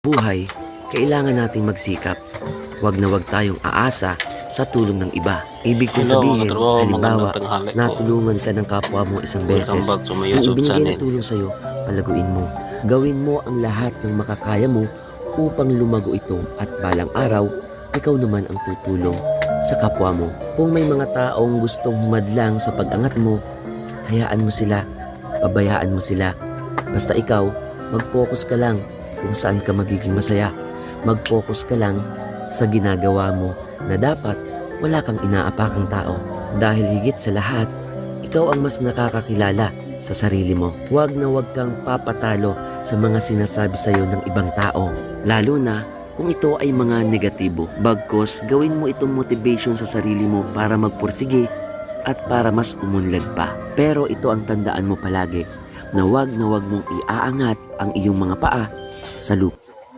Buhay, kailangan nating magsikap. Huwag na huwag tayong aasa sa tulong ng iba. Ibig kong sabihin, halimbawa, natulungan ka ng kapwa mo isang beses, yung ibinigay na tulong sa'yo, palaguin mo. Gawin mo ang lahat ng makakaya mo upang lumago ito at balang araw, ikaw naman ang tutulong sa kapwa mo. Kung may mga taong gustong humadlang sa pag-angat mo, hayaan mo sila, pabayaan mo sila. Basta ikaw, mag-focus ka lang kung saan ka magiging masaya. Mag-focus ka lang sa ginagawa mo na dapat wala kang inaapakang tao. Dahil higit sa lahat, ikaw ang mas nakakakilala sa sarili mo. Huwag na huwag kang papatalo sa mga sinasabi sa'yo ng ibang tao. Lalo na kung ito ay mga negatibo. Bagkus, gawin mo itong motivation sa sarili mo para magpursige at para mas umunlad pa. Pero ito ang tandaan mo palagi, na huwag mong iaangat ang iyong mga paa sa lupa.